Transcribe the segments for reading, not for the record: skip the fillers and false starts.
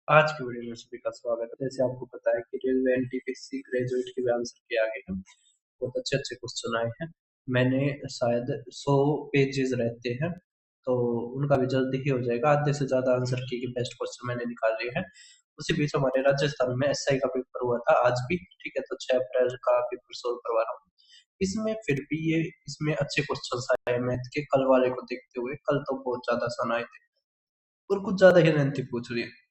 आज की वीडियो में सभी का स्वागत है। जैसे आपको पता है कि रेलवे एनटीपीसी ग्रेजुएट के भी आंसर के आगे हैं, बहुत अच्छे अच्छे क्वेश्चन आए हैं। मैंने शायद 100 पेजेस रहते हैं, तो उनका भी जल्दी ही हो जाएगा। आधे से ज्यादा आंसर की बेस्ट क्वेश्चन मैंने निकाल लिए हैं। उसी बीच हमारे राजस्थान में एसआई का पेपर हुआ था आज भी, ठीक है। तो 6 अप्रैल का पेपर सोल्व करवा रहा हूँ। इसमें फिर भी इसमें अच्छे क्वेश्चन आए मैथ के। कल वाले को देखते हुए, कल तो बहुत ज्यादा आसान आए थे और कुछ ज्यादा ही लेंथी पूछ रही है।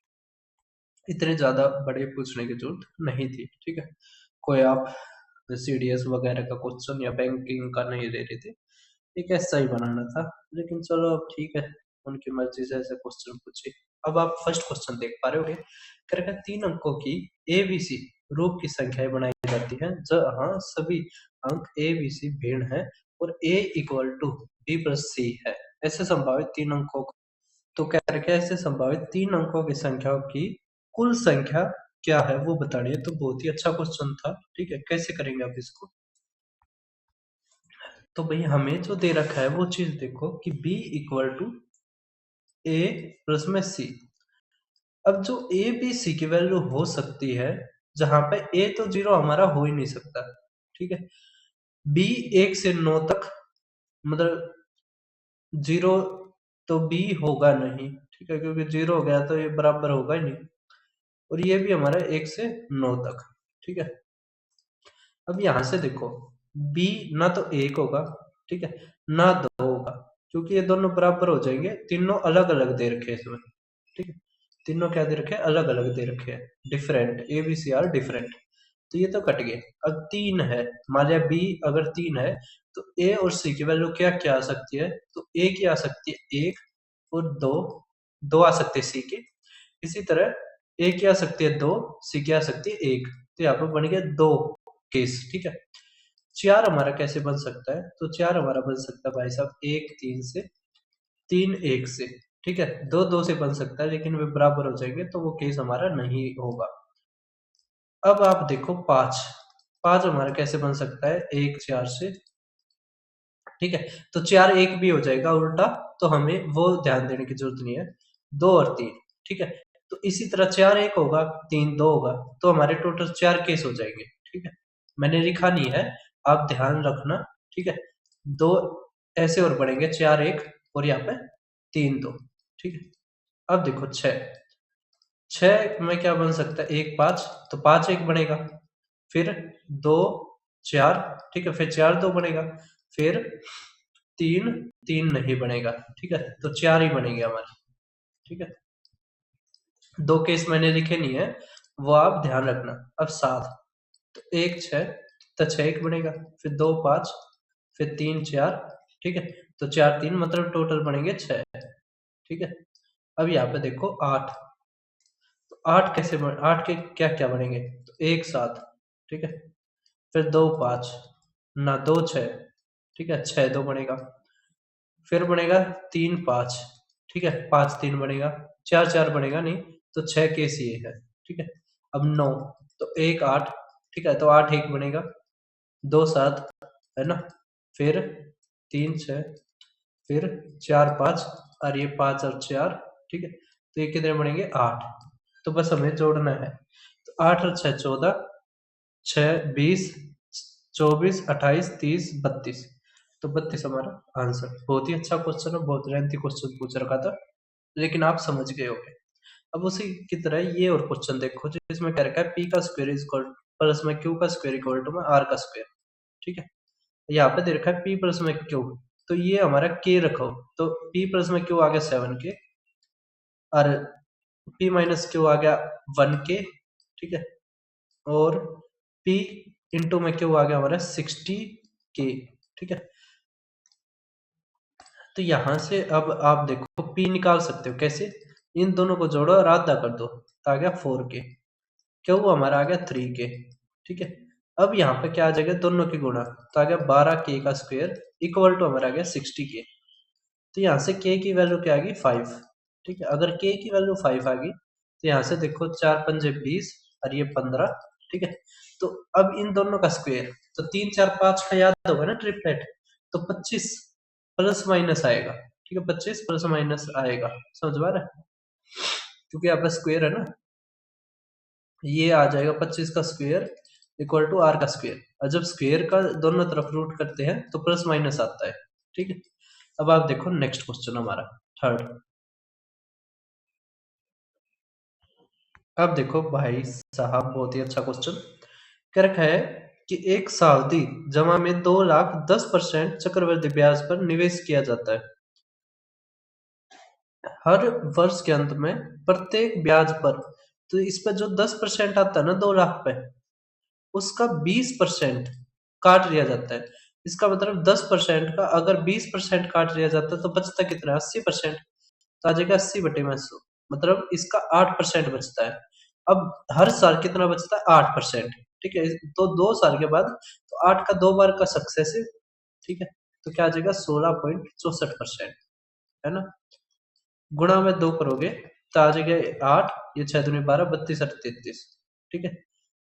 इतने ज्यादा बड़े पूछने की जरूरत नहीं थी, ठीक है। कोई आप सीडीएस वगैरह का क्वेश्चन या बैंकिंग का नहीं दे रहे थे, एक ऐसा ही बनाना था। लेकिन चलो अब ठीक है, उनकी मर्जी से ऐसे क्वेश्चन पूछे। अब आप फर्स्ट क्वेश्चन देख पा रहे होगे। करेक्ट, 3 अंकों की एबीसी रूप की संख्याएं बनाई जाती हैं जहां सभी अंक एबीसी भिन्न है और ए इक्वल टू बी प्लस सी है। ऐसे संभावित 3 अंकों, तो कह रखे ऐसे संभावित 3 अंकों की संख्याओं की कुल संख्या क्या है वो बतानी है। तो बहुत ही अच्छा क्वेश्चन था, ठीक है। कैसे करेंगे आप इसको? तो भाई हमें जो दे रखा है वो चीज देखो कि b equal to A plus में सी। अब जो ए बी सी की वैल्यू हो सकती है, जहां पे ए तो 0 हमारा हो ही नहीं सकता, ठीक है। b 1 से 9 तक, मतलब 0 तो b होगा नहीं, ठीक है, क्योंकि 0 हो गया तो ये बराबर होगा ही नहीं। और ये भी हमारा 1 से 9 तक, ठीक है। अब यहां से देखो, b ना तो 1 होगा, ठीक है, ना 2 होगा, क्योंकि ये दोनों बराबर हो जाएंगे। तीनों अलग अलग दे रखे हैं इसमें, ठीक है। तीनों क्या दे रखे हैं? अलग अलग दे रखे हैं, different. A B C are different, तो ये तो कट गए। अब 3 है, मान लिया b अगर 3 है, तो a और c की वैल्यू क्या क्या आ सकती है? तो a की आ सकती है 1 और 2, 2 आ सकती है c की। इसी तरह a की आ सकती है 2, c की आ सकती है 1। तो यहाँ पर बन गया 2 केस, ठीक है। 4 हमारा कैसे बन सकता है? तो 4 हमारा बन सकता है भाई साहब 1 3 से, 3 1 से, ठीक है। 2 2 से बन सकता है, लेकिन वे बराबर हो जाएंगे तो वो केस हमारा नहीं होगा। अब आप देखो 5, 5 हमारा कैसे बन सकता है? 1 4 से, ठीक है। तो 4 1 भी हो जाएगा उल्टा, तो हमें वो ध्यान देने की जरूरत नहीं है। 2 और 3, ठीक है। तो इसी तरह 4 1 होगा, 3 2 होगा, तो हमारे टोटल 4 केस हो जाएंगे, ठीक है। मैंने लिखा नहीं है, आप ध्यान रखना, ठीक है। 2 ऐसे और बढ़ेंगे, 4 1 और यहाँ पे 3 2, ठीक है। अब देखो 6, 6 में क्या बन सकता है? 1 5, तो 5 1 बनेगा, फिर 2 4, ठीक है, फिर 4 2 बनेगा, फिर 3 3 नहीं बनेगा, ठीक है। तो 4 ही बनेंगे हमारे, ठीक है। 2 केस मैंने लिखे नहीं है, वो आप ध्यान रखना। अब 7, तो 1 6, तो 6 1 बनेगा, फिर 2 5, फिर 3 4, ठीक है। तो 4 3, मतलब टोटल बनेंगे 6, ठीक है। अब यहाँ पे देखो 8, तो 8 कैसे 8 के क्या क्या बनेंगे? तो 1 7, ठीक है, फिर 2 5, ना 2 6, ठीक है, 6 2 बनेगा, फिर बनेगा 3 5, ठीक है, 5 3 बनेगा, 4 4 बनेगा नहीं, तो 6 केस ये है, ठीक है। अब 9, तो 1 8, ठीक है, तो 8 1 बनेगा, 2 7, है ना, फिर 3 6, फिर 4 5, और ये 5 और 4, ठीक है। तो ये कितने बनेंगे? 8। तो बस हमें जोड़ना है। तो 8 और 6 14, 6 20, 24 28 30 32, तो 32 हमारा आंसर। बहुत ही अच्छा क्वेश्चन है, बहुत लेंथी क्वेश्चन पूछ रखा था, लेकिन आप समझ गए होंगे। अब उसी की तरह ये और क्वेश्चन देखो, जिसमें कह रखा है p का स्क्वायर इज इक्वल प्लस में q का स्क्वायर इक्वल टू में r का स्क्वायर, ठीक है। यहाँ पे दे रखा है p प्लस में q, तो ये हमारा k रखो, तो p प्लस में q आ गया 7k, और p माइनस q आ गया 1k, ठीक है। और p इंटू में q आ गया हमारा 60k, ठीक है। तो यहां से अब आप देखो p निकाल सकते हो कैसे? इन दोनों को जोड़ो और आधा कर दो, तो आ गया 4k, क्यों हमारा आ गया 3k, ठीक है। अब यहाँ पे क्या आ जाएगा? दोनों की गुणा, तो आ गया 12k का स्क्वायर इक्वल टू हमारा आ गया 60k। तो यहाँ से k की वैल्यू क्या आ गई? 5, ठीक है। अगर k की वैल्यू 5 आ गई, तो यहाँ से देखो 4 पंजे 20 और ये 15, ठीक है। तो अब इन दोनों का स्क्वायर, तो 3 4 5 का याद होगा ना, ट्रिपलेट, तो 25 प्लस माइनस आएगा, ठीक है। 25 प्लस माइनस आएगा, समझ पा रहे हैं? क्योंकि यहाँ पे स्क्वायर है ना, ये आ जाएगा 25 का स्क्वायर इक्वल टू आर का स्क्वायर, और जब स्क्वायर का दोनों तरफ रूट करते हैं तो प्लस माइनस आता है। ठीक है, अब आप देखो नेक्स्ट क्वेश्चन हमारा थर्ड। अब देखो भाई साहब बहुत ही अच्छा क्वेश्चन क्या रखा है कि एक सावधि जमा में 2,10,% चक्रवृद्धि ब्याज पर निवेश किया जाता है। हर वर्ष के अंत में प्रत्येक ब्याज पर, तो इस पर जो 10% आता है ना 2 लाख पे, उसका 20% काट लिया जाता है। इसका मतलब 10% का अगर 20% काट लिया जाता है तो बचता कितना है? 80%। तो आ जाएगा 80/100, मतलब इसका 8% बचता है। अब हर साल कितना बचता है? 8%। ठीक है, तो 2 साल के बाद तो 8 का 2 बार का सक्सेसिव। ठीक है, तो क्या आ जाएगा? 16.64%, है ना। गुणा में 2 करोगे तो आ जाएगा 8, ये 6 दूनी 12, 32 8 33। ठीक है,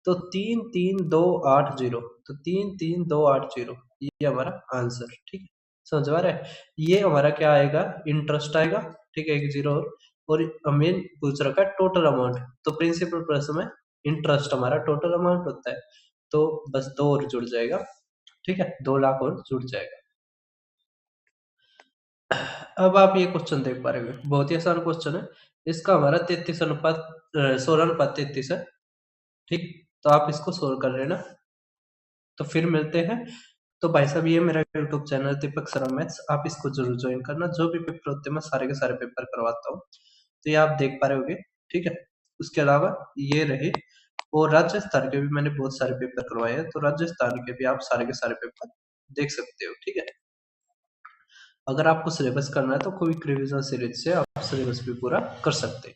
तो 33280, तो 33280 ये हमारा आंसर। ठीक है, समझ आ रहा है। ये हमारा क्या आएगा? इंटरेस्ट आएगा। ठीक है, एक जीरो और हमें पूछ रखा है टोटल अमाउंट, तो प्रिंसिपल प्लस में इंटरेस्ट हमारा टोटल अमाउंट होता है, तो बस 2 और जुड़ जाएगा। ठीक है, 2 लाख और जुड़ जाएगा। अब आप ये क्वेश्चन देख पा रहे हो, बहुत ही आसान क्वेश्चन है। इसका हमारा 16 अनुपात 33 है। ठीक, तो आप इसको सोल्व कर लेना, तो फिर मिलते हैं। तो भाई साहब ये मेरा YouTube channel Deepak Sharma maths, आप इसको जरूर ज्वाइन करना। जो भी पेपर होते हैं मैं सारे के सारे पेपर करवाता हूँ, तो ये आप देख पा रहे होगे। ठीक है, उसके अलावा ये रहे, और राजस्थान के भी मैंने बहुत सारे पेपर करवाए हैं, तो राजस्थान के भी आप सारे के सारे पेपर देख सकते हो। ठीक है, अगर आपको सिलेबस करना है तो क्विक रिवीजन सीरीज से आप सिलेबस भी पूरा कर सकते हैं।